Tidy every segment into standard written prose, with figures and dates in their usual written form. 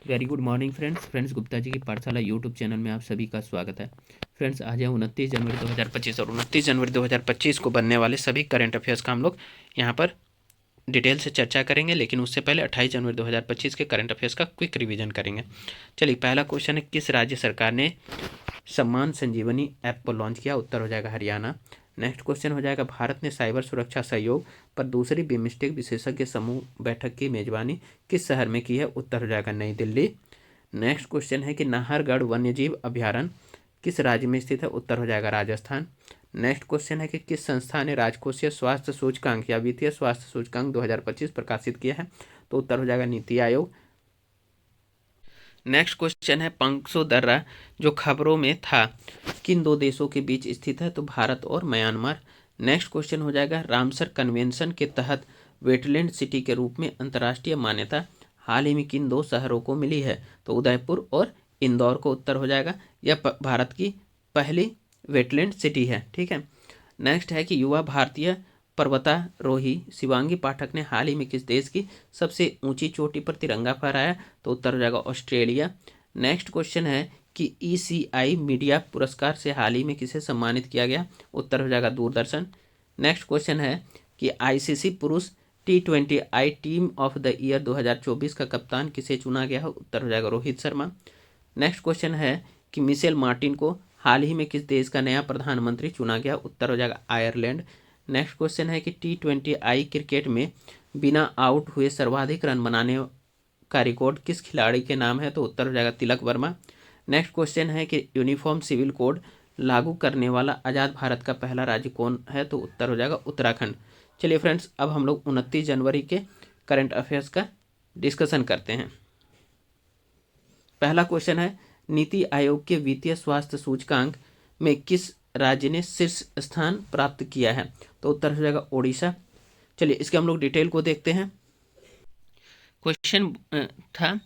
Very good morning friends Gupta ji की पाठशाला YouTube channel में आप सभी का स्वागत है। फ्रेंड्स आज है 29 जनवरी 2025 और 29 जनवरी 2025 को बनने वाले सभी करंट अफेयर्स का हम लोग यहाँ पर डिटेल से चर्चा करेंगे, लेकिन उससे पहले 28 जनवरी 2025 के करंट अफेयर्स का क्विक रिवीजन करेंगे। चलिए, पहला क्वेश्चन है, किस राज्य सरकार ने सम्मान संजीवनी ऐप को लॉन्च किया? उत्तर हो जाएगा हरियाणा। नेक्स्ट क्वेश्चन हो जाएगा, भारत ने साइबर सुरक्षा सहयोग पर दूसरी बिम्स्टेक विशेषज्ञ समूह बैठक की मेजबानी किस शहर में की है? उत्तर हो जाएगा नई दिल्ली। नेक्स्ट क्वेश्चन है कि नाहरगढ़ वन्यजीव अभ्यारण्य किस राज्य में स्थित है? उत्तर हो जाएगा राजस्थान। नेक्स्ट क्वेश्चन है कि किस संस्था ने राजकोषीय स्वास्थ्य सूचकांक या वित्तीय स्वास्थ्य सूचकांक 2025 प्रकाशित किया है? तो उत्तर हो जाएगा नीति आयोग। नेक्स्ट क्वेश्चन है, पंक्सो दर्रा जो खबरों में था किन दो देशों के बीच स्थित है? तो भारत और म्यांमार। नेक्स्ट क्वेश्चन हो जाएगा, रामसर कन्वेंशन के तहत वेटलैंड सिटी के रूप में अंतर्राष्ट्रीय मान्यता हाल ही में किन दो शहरों को मिली है? तो उदयपुर और इंदौर को उत्तर हो जाएगा। यह भारत की पहली वेटलैंड सिटी है। ठीक है। नेक्स्ट है कि युवा भारतीय पर्वतारोही शिवांगी पाठक ने हाल ही में किस देश की सबसे ऊंची चोटी पर तिरंगा फहराया? तो उत्तर हो जाएगा ऑस्ट्रेलिया। नेक्स्ट क्वेश्चन है कि ECI मीडिया पुरस्कार से हाल ही में किसे सम्मानित किया गया? उत्तर हो जाएगा दूरदर्शन। नेक्स्ट क्वेश्चन है कि ICC पुरुष T20I team of the year 2024 का कप्तान किसे चुना गया है? उत्तर हो जाएगा रोहित शर्मा। नेक्स्ट क्वेश्चन है कि मिशेल मार्टिन को हाल ही में किस देश का नया प्रधानमंत्री चुना गया? उत्तर हो जाएगा आयरलैंड। नेक्स्ट क्वेश्चन है कि T20I क्रिकेट में बिना आउट हुए सर्वाधिक रन बनाने का रिकॉर्ड किस खिलाड़ी के नाम है? तो उत्तर हो जाएगा तिलक वर्मा। नेक्स्ट क्वेश्चन है कि यूनिफॉर्म सिविल कोड लागू करने वाला आज़ाद भारत का पहला राज्य कौन है? तो उत्तर हो जाएगा उत्तराखंड। चलिए फ्रेंड्स, अब हम लोग 29 जनवरी के करंट अफेयर्स का डिस्कशन करते हैं। पहला क्वेश्चन है, नीति आयोग के वित्तीय स्वास्थ्य सूचकांक में किस राज्य ने शीर्ष स्थान प्राप्त किया है? तो उत्तर हो जाएगा ओडिशा। चलिए, इसके हम लोग डिटेल को देखते हैं। क्वेश्चन था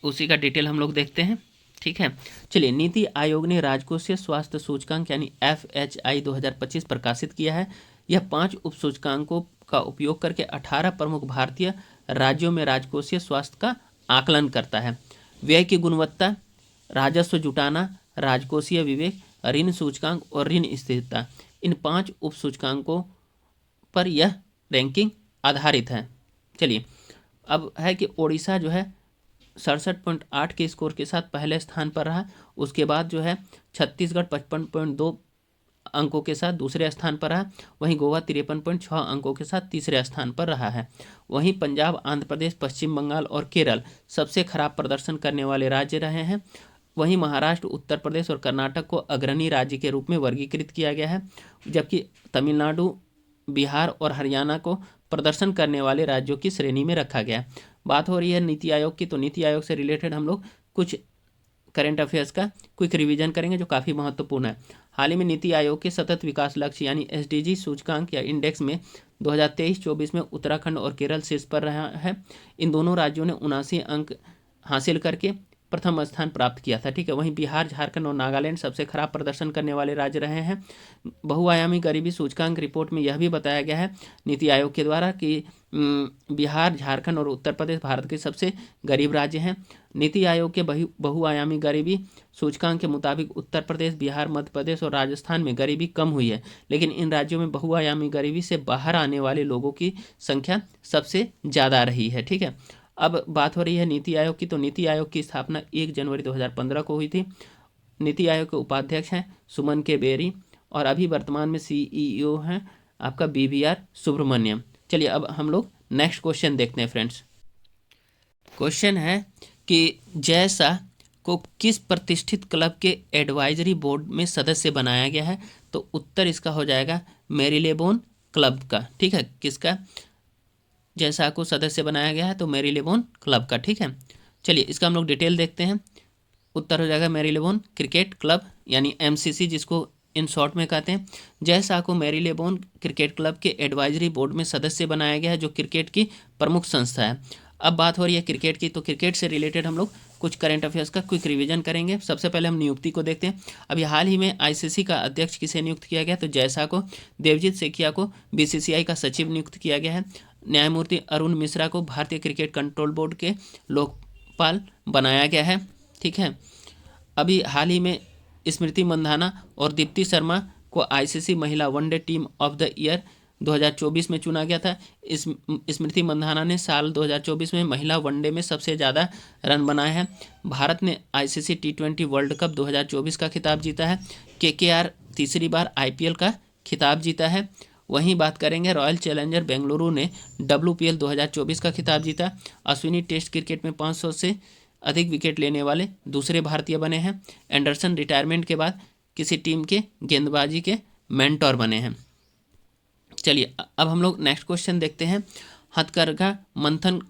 उसी का डिटेल हम लोग देखते हैं। ठीक है। चलिए, नीति आयोग ने राजकोषीय स्वास्थ्य सूचकांक यानी FHI 2025 प्रकाशित किया है। यह 5 उप सूचकांकों का उपयोग करके 18 प्रमुख भारतीय राज्यों में राजकोषीय स्वास्थ्य का आकलन करता है। व्यय की गुणवत्ता, राजस्व जुटाना, राजकोषीय विवेक, ऋण सूचकांक और ऋण स्थिरता, इन 5 उप सूचकांकों पर यह रैंकिंग आधारित है। चलिए, अब है कि ओडिशा जो है 67.8 के स्कोर के साथ पहले स्थान पर रहा। उसके बाद जो है छत्तीसगढ़ 55.2 अंकों के साथ दूसरे स्थान पर रहा। वहीं गोवा 53.6 अंकों के साथ तीसरे स्थान पर रहा है। वहीं पंजाब, आंध्र प्रदेश, पश्चिम बंगाल और केरल सबसे खराब प्रदर्शन करने वाले राज्य रहे हैं। वहीं महाराष्ट्र, उत्तर प्रदेश और कर्नाटक को अग्रणी राज्य के रूप में वर्गीकृत किया गया है, जबकि तमिलनाडु, बिहार और हरियाणा को प्रदर्शन करने वाले राज्यों की श्रेणी में रखा गया है। बात हो रही है नीति आयोग की, तो नीति आयोग से रिलेटेड हम लोग कुछ करंट अफेयर्स का क्विक रिवीजन करेंगे जो काफ़ी महत्वपूर्ण है। हाल ही में नीति आयोग के सतत विकास लक्ष्य यानी SDG सूचकांक या इंडेक्स में 2023-24 में उत्तराखंड और केरल शीर्ष पर रहा है। इन दोनों राज्यों ने 79 अंक हासिल करके प्रथम स्थान प्राप्त किया था। ठीक है। वहीं बिहार, झारखंड और नागालैंड सबसे खराब प्रदर्शन करने वाले राज्य रहे हैं। बहुआयामी गरीबी सूचकांक रिपोर्ट में यह भी बताया गया है नीति आयोग के द्वारा कि बिहार, झारखंड और उत्तर प्रदेश भारत के सबसे गरीब राज्य हैं। नीति आयोग के बहुआयामी गरीबी सूचकांक के मुताबिक उत्तर प्रदेश, बिहार, मध्य प्रदेश और राजस्थान में गरीबी कम हुई है, लेकिन इन राज्यों में बहुआयामी गरीबी से बाहर आने वाले लोगों की संख्या सबसे ज़्यादा रही है। ठीक है। अब बात हो रही है नीति आयोग की, तो नीति आयोग की स्थापना 1 जनवरी 2015 को हुई थी। नीति आयोग के उपाध्यक्ष हैं सुमन के बेरी और अभी वर्तमान में CEO हैं आपका BVR सुब्रमण्यम। चलिए, अब हम लोग नेक्स्ट क्वेश्चन देखते हैं फ्रेंड्स। क्वेश्चन है कि जय शाह को किस प्रतिष्ठित क्लब के एडवाइजरी बोर्ड में सदस्य बनाया गया है? तो उत्तर इसका हो जाएगा मेरीलेबोन क्लब का। ठीक है। किसका जय शाह को सदस्य बनाया गया है? तो मेरीलेबोन क्लब का। ठीक है। चलिए, इसका हम लोग डिटेल देखते हैं। उत्तर हो जाएगा मेरीलेबोन क्रिकेट क्लब यानी MCC, जिसको इन शॉर्ट में कहते हैं। जय शाह को मेरीलेबोन क्रिकेट क्लब के एडवाइजरी बोर्ड में सदस्य बनाया गया है, जो क्रिकेट की प्रमुख संस्था है। अब बात हो रही है क्रिकेट की, तो क्रिकेट से रिलेटेड हम लोग कुछ करंट अफेयर्स का क्विक रिवीजन करेंगे। सबसे पहले हम नियुक्ति को देखते हैं। अभी हाल ही में ICC का अध्यक्ष किसे नियुक्त किया गया? तो जय शाह को। देवजीत सेठिया को BCCI का सचिव नियुक्त किया गया है। न्यायमूर्ति अरुण मिश्रा को भारतीय क्रिकेट कंट्रोल बोर्ड के राज्यपाल बनाया गया है। ठीक है, अभी हाल ही में स्मृति मंधाना और दीप्ति शर्मा को आईसीसी महिला one day team of the year 2024 में चुना गया था। स्मृति मंधाना ने साल 2024 में महिला वनडे में सबसे ज़्यादा रन बनाए हैं। भारत ने आईसीसी T20 वर्ल्ड कप 2024 का खिताब जीता है। केकेआर तीसरी बार आईपीएल का खिताब जीता है। वहीं बात करेंगे रॉयल चैलेंजर बेंगलुरु ने WPL 2024 का खिताब जीता। अश्विनी टेस्ट क्रिकेट में 500 से अधिक विकेट लेने वाले दूसरे भारतीय बने हैं। एंडरसन रिटायरमेंट के बाद किसी टीम के गेंदबाजी के मेंटोर बने हैं। चलिए अब हम लोग नेक्स्ट क्वेश्चन देखते हैं। हथकरघा मंथन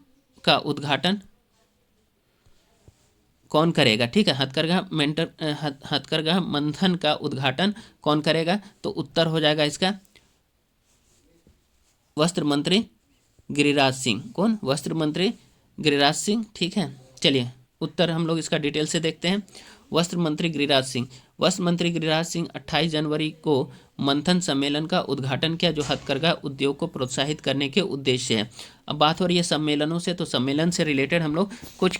का उद्घाटन कौन करेगा? ठीक है, हथकरघा मंथन का उद्घाटन कौन करेगा? तो उत्तर हो जाएगा इसका वस्त्र मंत्री गिरिराज सिंह। कौन? वस्त्र मंत्री गिरिराज सिंह। ठीक है, चलिए उत्तर हम लोग इसका डिटेल से देखते हैं। वस्त्र मंत्री गिरिराज सिंह। वस्त्र मंत्री गिरिराज सिंह 28 जनवरी को मंथन सम्मेलन का उद्घाटन किया, जो हथकरघा उद्योग को प्रोत्साहित करने के उद्देश्य है। अब बात हो रही है सम्मेलनों से, तो सम्मेलन से रिलेटेड हम लोग कुछ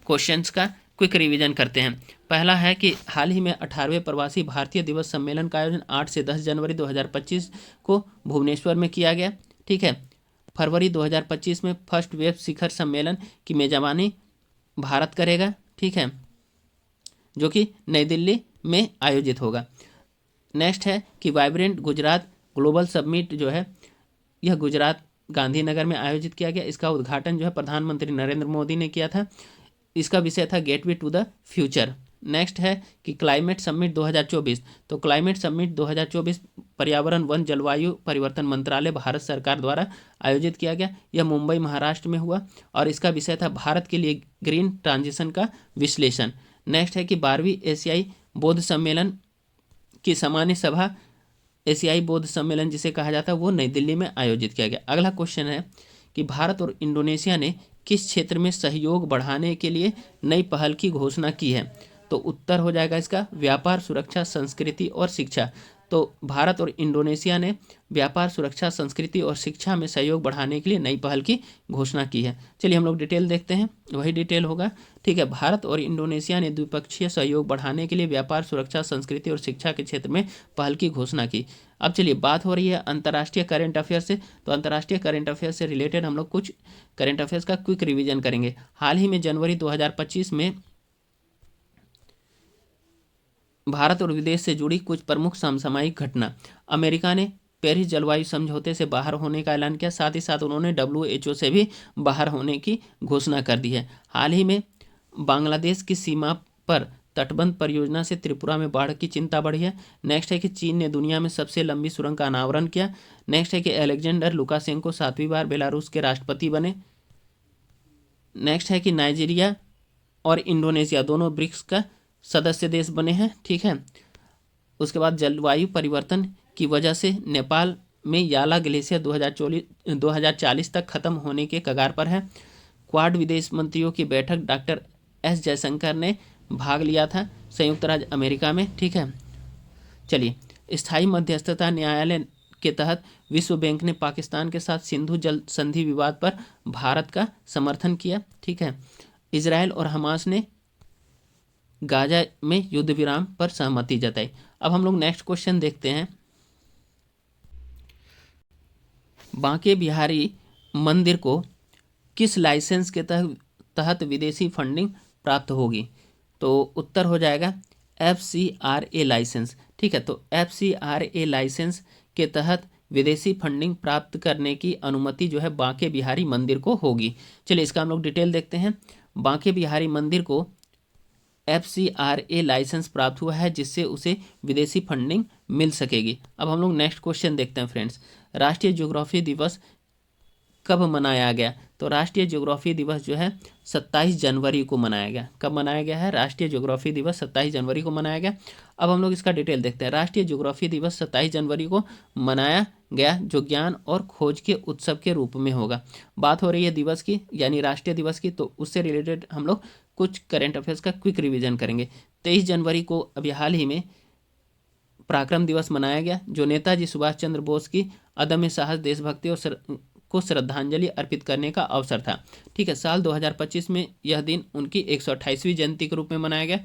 क्वेश्चंस का क्विक रिवीजन करते हैं। पहला है कि हाल ही में 18वें प्रवासी भारतीय दिवस सम्मेलन का आयोजन 8 से 10 जनवरी 2025 को भुवनेश्वर में किया गया। ठीक है, फरवरी 2025 में फर्स्ट वेब शिखर सम्मेलन की मेजबानी भारत करेगा। ठीक है, जो कि नई दिल्ली में आयोजित होगा। नेक्स्ट है कि वाइब्रेंट गुजरात ग्लोबल समिट जो है यह गुजरात गांधीनगर में आयोजित किया गया। इसका उद्घाटन जो है प्रधानमंत्री नरेंद्र मोदी ने किया था। इसका विषय था gateway to the future. Next है कि क्लाइमेट समिट 2024। तो क्लाइमेट समिट 2024 पर्यावरण वन जलवायु परिवर्तन मंत्रालय भारत सरकार द्वारा आयोजित किया गया। यह मुंबई महाराष्ट्र में हुआ और इसका विषय था भारत के लिए ग्रीन ट्रांजिशन का विश्लेषण। नेक्स्ट है कि 12वीं एशियाई बौद्ध सम्मेलन की सामान्य सभा, एशियाई बौद्ध सम्मेलन जिसे कहा जाता है, वो नई दिल्ली में आयोजित किया गया। अगला क्वेश्चन है कि भारत और इंडोनेशिया ने किस क्षेत्र में सहयोग बढ़ाने के लिए नई पहल की घोषणा की है? तो उत्तर हो जाएगा इसका व्यापार, सुरक्षा, संस्कृति और शिक्षा। तो भारत और इंडोनेशिया ने व्यापार, सुरक्षा, संस्कृति और शिक्षा में सहयोग बढ़ाने के लिए नई पहल की घोषणा की है। चलिए हम लोग डिटेल देखते हैं, वही डिटेल होगा। ठीक है, भारत और इंडोनेशिया ने द्विपक्षीय सहयोग बढ़ाने के लिए व्यापार, सुरक्षा, संस्कृति और शिक्षा के क्षेत्र में पहल की घोषणा की। अब चलिए बात हो रही है अंतर्राष्ट्रीय करंट अफेयर से। तो अंतर्राष्ट्रीय करंट अफेयर से रिलेटेड हम लोग कुछ करंट अफेयर्स का क्विक रिवीजन करेंगे। हाल ही में जनवरी 2025 में भारत और विदेश से जुड़ी कुछ प्रमुख समसामयिक घटना। अमेरिका ने पेरिस जलवायु समझौते से बाहर होने का ऐलान किया। साथ ही साथ उन्होंने WHO से भी बाहर होने की घोषणा कर दी है। हाल ही में बांग्लादेश की सीमा पर तटबंध परियोजना से त्रिपुरा में बाढ़ की चिंता बढ़ी है। नेक्स्ट है कि चीन ने दुनिया में सबसे लंबी सुरंग का अनावरण किया। नेक्स्ट है कि अलेक्जेंडर लुकाशेंको 7वीं बार बेलारूस के राष्ट्रपति बने। नेक्स्ट है कि नाइजीरिया और इंडोनेशिया दोनों ब्रिक्स का सदस्य देश बने हैं। ठीक है, उसके बाद जलवायु परिवर्तन की वजह से नेपाल में याला ग्लेशियर 2040 तक खत्म होने के कगार पर है। क्वाड विदेश मंत्रियों की बैठक डॉक्टर S जयशंकर ने भाग लिया था संयुक्त राज्य अमेरिका में। ठीक है, चलिए स्थायी मध्यस्थता न्यायालय के तहत विश्व बैंक ने पाकिस्तान के साथ सिंधु जल संधि विवाद पर भारत का समर्थन किया। ठीक है, इजराइल और हमास ने गाजा में युद्ध विराम पर सहमति जताई। अब हम लोग नेक्स्ट क्वेश्चन देखते हैं। बांके बिहारी मंदिर को किस लाइसेंस के तहत विदेशी फंडिंग प्राप्त होगी? तो उत्तर हो जाएगा FCRA लाइसेंस। ठीक है, तो FCRA लाइसेंस के तहत विदेशी फंडिंग प्राप्त करने की अनुमति जो है बांके बिहारी मंदिर को होगी। चलिए इसका हम लोग डिटेल देखते हैं। बांके बिहारी मंदिर को FCRA लाइसेंस प्राप्त हुआ है, जिससे उसे विदेशी फंडिंग मिल सकेगी। अब हम लोग नेक्स्ट क्वेश्चन देखते हैं फ्रेंड्स। राष्ट्रीय ज्योग्राफी दिवस कब मनाया गया? तो राष्ट्रीय ज्योग्राफी दिवस जो है 27 जनवरी को मनाया गया। कब मनाया गया है? राष्ट्रीय ज्योग्राफी दिवस 27 जनवरी को मनाया गया। अब हम लोग इसका डिटेल देखते हैं। राष्ट्रीय ज्योग्राफी दिवस 27 जनवरी को मनाया गया, जो ज्ञान और खोज के उत्सव के रूप में होगा। बात हो रही है दिवस की, यानी राष्ट्रीय दिवस की, तो उससे रिलेटेड हम लोग कुछ करेंट अफेयर्स का क्विक रिवीजन करेंगे। 23 जनवरी को अभी हाल ही में पराक्रम दिवस मनाया गया, जो नेताजी सुभाष चंद्र बोस की अदम्य साहस, देशभक्ति और को श्रद्धांजलि अर्पित करने का अवसर था। ठीक है, साल 2025 में यह दिन उनकी 128वीं जयंती के रूप में मनाया गया।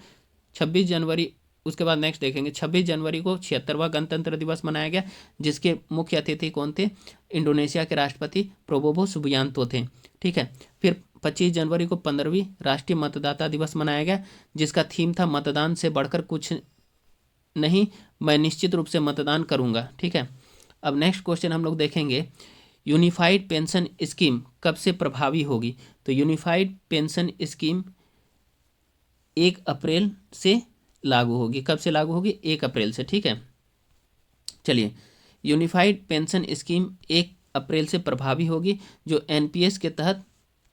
26 जनवरी, उसके बाद नेक्स्ट देखेंगे, 26 जनवरी को 76वां गणतंत्र दिवस मनाया गया, जिसके मुख्य अतिथि कौन थे? इंडोनेशिया के राष्ट्रपति प्रोबोवो सुबियांतो थे। ठीक है, फिर 25 जनवरी को 15वीं राष्ट्रीय मतदाता दिवस मनाया गया, जिसका थीम था मतदान से बढ़कर कुछ नहीं, मैं निश्चित रूप से मतदान करूंगा। ठीक है, अब नेक्स्ट क्वेश्चन हम लोग देखेंगे, यूनिफाइड पेंशन स्कीम कब से प्रभावी होगी? तो यूनिफाइड पेंशन स्कीम 1 अप्रैल से लागू होगी। कब से लागू होगी? 1 अप्रैल से। ठीक है, चलिए, यूनिफाइड पेंशन स्कीम 1 अप्रैल से प्रभावी होगी, जो एनपीएस के तहत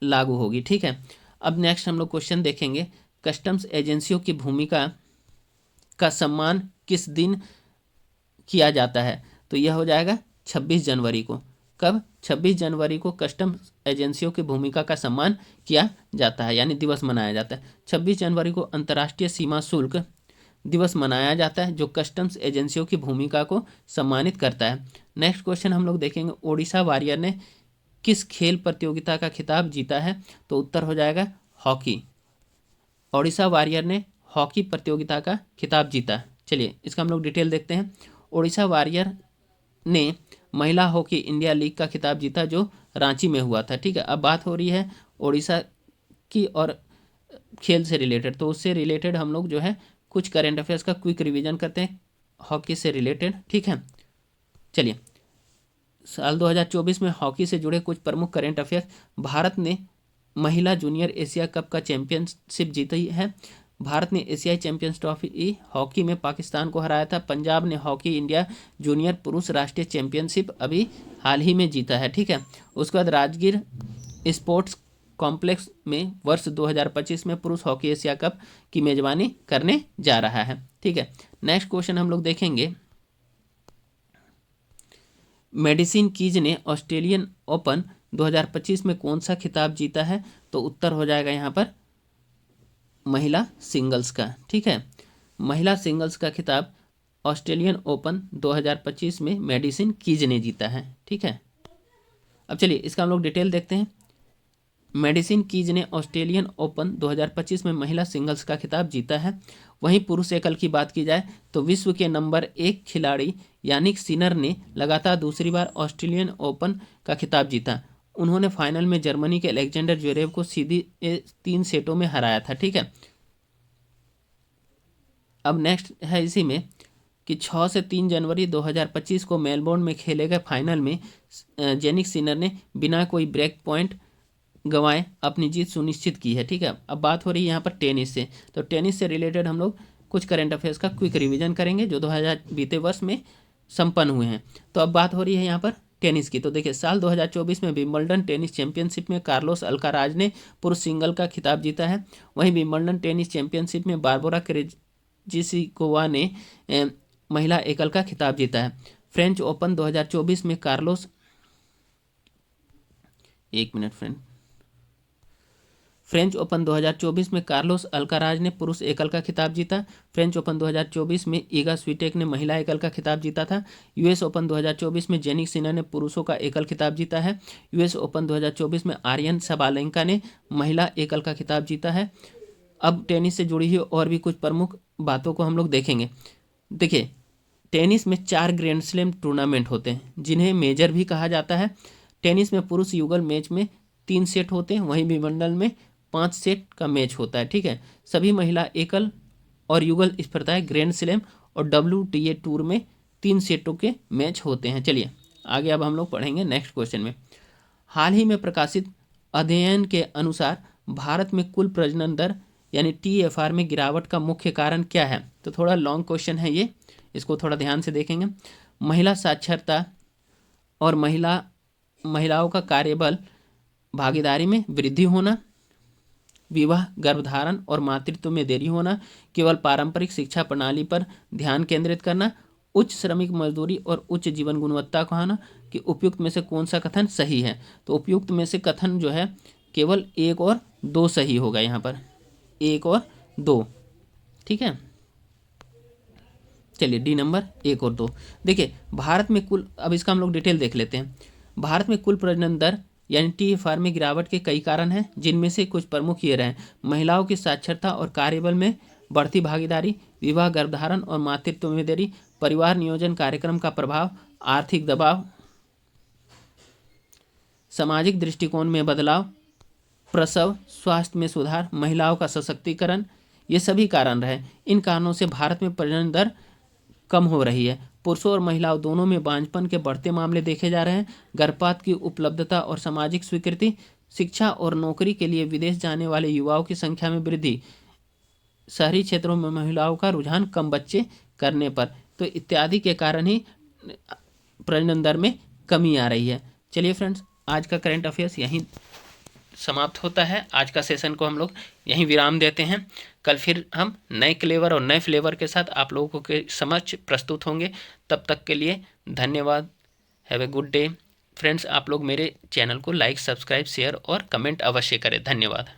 लागू होगी। ठीक है, अब नेक्स्ट हम लोग क्वेश्चन देखेंगे, कस्टम्स एजेंसियों की भूमिका का सम्मान किस दिन किया जाता है? तो यह हो जाएगा 26 जनवरी को। कब? 26 जनवरी को कस्टम्स एजेंसियों की भूमिका का सम्मान किया जाता है, यानी दिवस मनाया जाता है। 26 जनवरी को अंतर्राष्ट्रीय सीमा शुल्क दिवस मनाया जाता है, जो कस्टम्स एजेंसियों की भूमिका को सम्मानित करता है। नेक्स्ट क्वेश्चन हम लोग देखेंगे, ओडिशा वॉरियर ने किस खेल प्रतियोगिता का खिताब जीता है? तो उत्तर हो जाएगा हॉकी। ओडिशा वॉरियर ने हॉकी प्रतियोगिता का खिताब जीता। चलिए, इसका हम लोग डिटेल देखते हैं। ओडिशा वॉरियर ने महिला हॉकी इंडिया लीग का खिताब जीता, जो रांची में हुआ था। ठीक है, अब बात हो रही है ओडिशा की और खेल से रिलेटेड, तो उससे रिलेटेड हम लोग जो है कुछ करेंट अफेयर्स का क्विक रिवीजन करते हैं हॉकी से रिलेटेड। ठीक है, चलिए, साल 2024 में हॉकी से जुड़े कुछ प्रमुख करेंट अफेयर्स। भारत ने महिला जूनियर एशिया कप का चैंपियनशिप जीती है। भारत ने एशियाई चैंपियंस ट्रॉफी हॉकी में पाकिस्तान को हराया था। पंजाब ने हॉकी इंडिया जूनियर पुरुष राष्ट्रीय चैंपियनशिप अभी हाल ही में जीता है। ठीक है, उसके बाद राजगीर स्पोर्ट्स कॉम्प्लेक्स में वर्ष 2025 में पुरुष हॉकी एशिया कप की मेजबानी करने जा रहा है। ठीक है, नेक्स्ट क्वेश्चन हम लोग देखेंगे, मेडिसिन कीज ने ऑस्ट्रेलियन ओपन 2025 में कौन सा खिताब जीता है? तो उत्तर हो जाएगा यहाँ पर महिला सिंगल्स का। ठीक है, महिला सिंगल्स का खिताब ऑस्ट्रेलियन ओपन 2025 में मेडिसिन कीज ने जीता है। ठीक है, अब चलिए इसका हम लोग डिटेल देखते हैं। मेडिसिन कीज ने ऑस्ट्रेलियन ओपन 2025 में महिला सिंगल्स का खिताब जीता है। वहीं पुरुष एकल की बात की जाए तो विश्व के नंबर 1 खिलाड़ी यानिक सिनर ने लगातार दूसरी बार ऑस्ट्रेलियन ओपन का खिताब जीता। उन्होंने फाइनल में जर्मनी के अलेक्जेंडर ज्वेरेव को सीधी 3 सेटों में हराया था। ठीक है, अब नेक्स्ट है इसी में कि 6 से 3 जनवरी 2025 को मेलबोर्न में खेले गए फाइनल में जेनिक सिनर ने बिना कोई ब्रेक पॉइंट गंवाए अपनी जीत सुनिश्चित की है। ठीक है, अब बात हो रही है यहाँ पर टेनिस से, तो टेनिस से रिलेटेड हम लोग कुछ करंट अफेयर्स का क्विक रिवीजन करेंगे जो 2000 बीते वर्ष में संपन्न हुए हैं। तो अब बात हो रही है यहाँ पर टेनिस की, तो देखिए साल 2024 में विंबलडन टेनिस चैंपियनशिप में कार्लोस अल्काराज ने पुरुष सिंगल का खिताब जीता है। वहीं विंबलडन टेनिस चैंपियनशिप में बारबोरा क्रेजिकोवा ने महिला एकल का खिताब जीता है। फ्रेंच ओपन 2024 में फ्रेंच ओपन 2024 में कार्लोस अल्काराज ने पुरुष एकल का खिताब जीता। फ्रेंच ओपन 2024 में ईगा स्वीटेक ने महिला एकल का खिताब जीता था। यूएस ओपन 2024 में जेनिक सिनर ने पुरुषों का एकल खिताब जीता है। यूएस ओपन 2024 में आर्यन सबालेंका ने महिला एकल का खिताब जीता है। अब टेनिस से जुड़ी हुई और भी कुछ प्रमुख बातों को हम लोग देखेंगे। देखिए, टेनिस में 4 ग्रैंड स्लैम टूर्नामेंट होते हैं जिन्हें मेजर भी कहा जाता है। टेनिस में पुरुष युगल मैच में 3 सेट होते हैं, वहीं विंबलडन में 5 सेट का मैच होता है। ठीक है, सभी महिला एकल और युगल स्पर्धाएं ग्रैंड स्लैम और WTA टूर में 3 सेटों के मैच होते हैं। चलिए आगे अब हम लोग पढ़ेंगे नेक्स्ट क्वेश्चन में। हाल ही में प्रकाशित अध्ययन के अनुसार भारत में कुल प्रजनन दर यानी TFR में गिरावट का मुख्य कारण क्या है? तो थोड़ा लॉन्ग क्वेश्चन है ये, इसको थोड़ा ध्यान से देखेंगे। महिला साक्षरता और महिलाओं का कार्यबल भागीदारी में वृद्धि होना, विवाह, गर्भधारण और मातृत्व में देरी होना, केवल पारंपरिक शिक्षा प्रणाली पर ध्यान केंद्रित करना, उच्च श्रमिक मजदूरी और उच्च जीवन गुणवत्ता को होना, कि उपयुक्त में से कौन सा कथन सही है? तो उपयुक्त में से कथन जो है केवल 1 और 2 सही होगा, यहाँ पर 1 और 2। ठीक है, चलिए डी नंबर 1 और 2। देखिए भारत में कुल, अब इसका हम लोग डिटेल देख लेते हैं। भारत में कुल प्रजनन दर यानी TFR में गिरावट के कई कारण हैं, जिनमें से कुछ प्रमुख ये रहे। महिलाओं की साक्षरता और कार्यबल में बढ़ती भागीदारी, विवाह, गर्भधारण और मातृत्व में देरी, परिवार नियोजन कार्यक्रम का प्रभाव, आर्थिक दबाव, सामाजिक दृष्टिकोण में बदलाव, प्रसव स्वास्थ्य में सुधार, महिलाओं का सशक्तिकरण, ये सभी कारण रहे। इन कारणों से भारत में प्रजनन दर कम हो रही है। पुरुषों और महिलाओं दोनों में बांझपन के बढ़ते मामले देखे जा रहे हैं। गर्भपात की उपलब्धता और सामाजिक स्वीकृति, शिक्षा और नौकरी के लिए विदेश जाने वाले युवाओं की संख्या में वृद्धि, शहरी क्षेत्रों में महिलाओं का रुझान कम बच्चे करने पर, तो इत्यादि के कारण ही प्रजनन दर में कमी आ रही है। चलिए फ्रेंड्स, आज का करंट अफेयर्स यहीं समाप्त होता है। आज का सेशन को हम लोग यहीं विराम देते हैं। कल फिर हम नए क्लेवर और नए फ्लेवर के साथ आप लोगों के समक्ष प्रस्तुत होंगे। तब तक के लिए धन्यवाद। Have a good day friends. आप लोग मेरे चैनल को लाइक, सब्सक्राइब, शेयर और कमेंट अवश्य करें। धन्यवाद।